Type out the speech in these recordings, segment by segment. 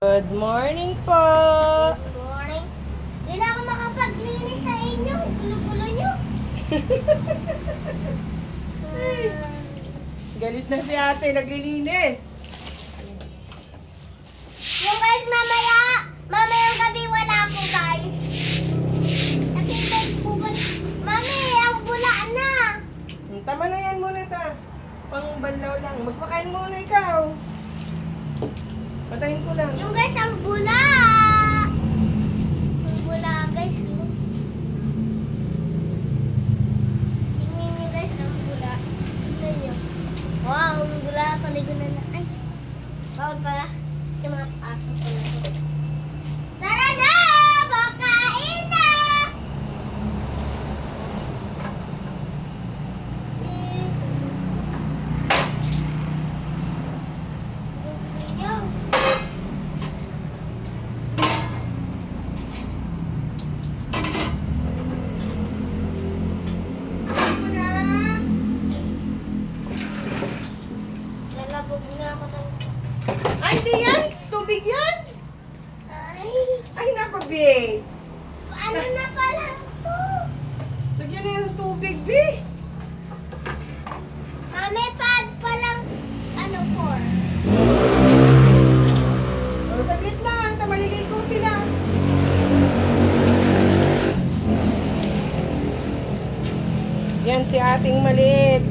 Good morning po! Good morning. Hindi na ako makapaglinis sa inyo. Gulo-gulo nyo. Galit na si ate, naglilinis. Yung guys, mamayang gabi wala po guys. Kasi guys po, mami, ang bula na. Tama na yan muna ta. Pang banlaw lang. Magpakain muna ikaw. Patayin ko lang. Yung guys, ang bula. Ang bula guys. Tingnan nyo guys, ang bula. Tingnan nyo. Wow, ang bula. Paligo na na. Ay, bawal pala. Sa mga aso ko na to. Tara na! Pakain na! Lalabog na ako ng... Ay, di yan! Tubig yan! Ay, Ay, napabi! ano na pala to? Lagyan na yung tubig, bi! May pad palang, ano, 4. O, saglit lang. Maliligo sila. Yan si ating maliit.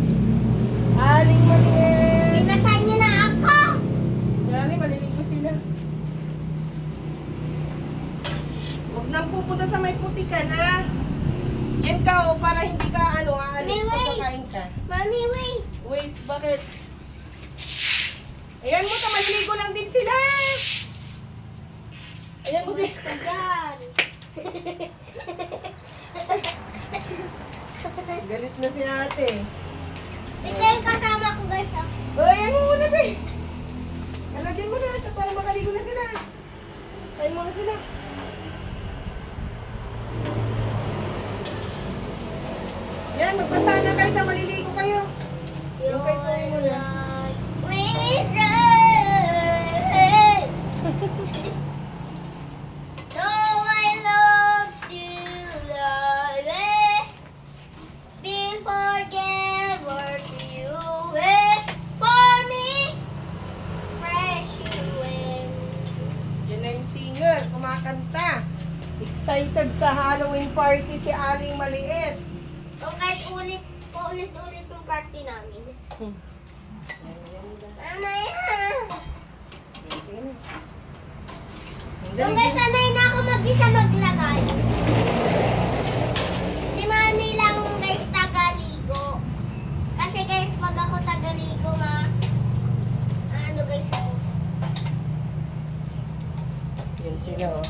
Aling maliit. Pinasay niyo na ako! Yan, maliligo sila. Huwag nang pupunta sa may putikan, ha? Diyan ka, o, para hindi ka, aalis May pag wait. kakain ka. Mami, wait! Wait, bakit? Ayan mo, maliligo lang din sila. Ayan mo si... Ka dyan. Galit na si ate. Ito yung kasama ko guys. O, ayan mo muna, be. Alagyan mo na para makaligo na sila. Kain mo na sila. Yan, magbasa na kayo na maliligo kayo. Yung kay Zoe mo na. Wait, right. No, I love you, love it. Before ever you wait for me. Fresh you in. Yan na yung singer, kumakanta. Excited sa Halloween party si Aling Maliit. O kahit paulit-ulit yung party namin. Mamaya. Sige na. Yung guys, sanay na ako mag-isa maglagay. Si mami lang guys tagaligo. Kasi guys, pag ako tagaligo ano guys ako. Yan sila, oh.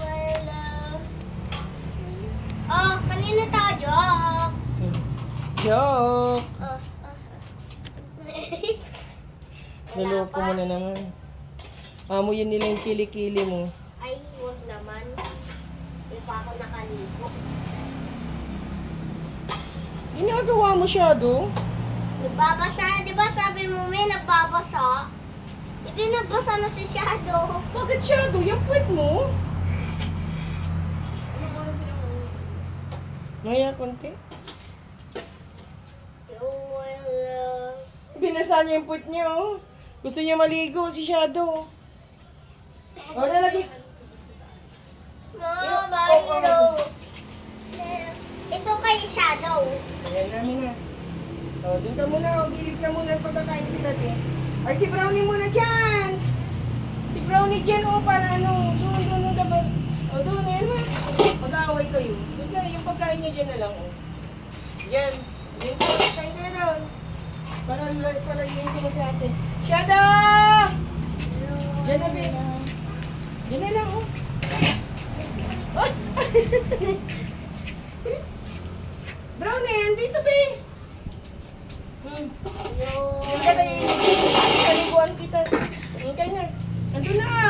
Oh, kanina tayo, joke. Joke! Oh. Naloko mo na naman. Amoyin nila yung kilikili mo. Ay, huwag naman. Hindi pa ako nakaligo. Ginagawa mo shadow? Nagbabasa, di ba sabi mo may nagbabasa? Hindi nagbasa na si Shadow. Bakit shadow? Yung puwet mo? Maya, konti. Binasa niya yung puwet niya, oh. Gusto niya maligo si Shadow. O, nalagay. No, Bayro. Ito kay Shadow. Ayan namin na. O, dun ka muna, o. Gilid ka muna pagkakain sila, eh. Ay, si Brownie muna dyan. Si Brownie dyan, o, para ano. Doon, diba? O, doon, ayan na. Mag-aaway kayo. Doon ka, yung pagkain niya dyan na lang, o. Dyan. Dyan ka, kain ka na doon. Para palayin ko na sa atin. Shadow! Dyan na, be. Dyan na lang, oh. Oh! Brownie, andito, be. Hindi ka tayo. Kaliguan kita. Kaya na. Andun na.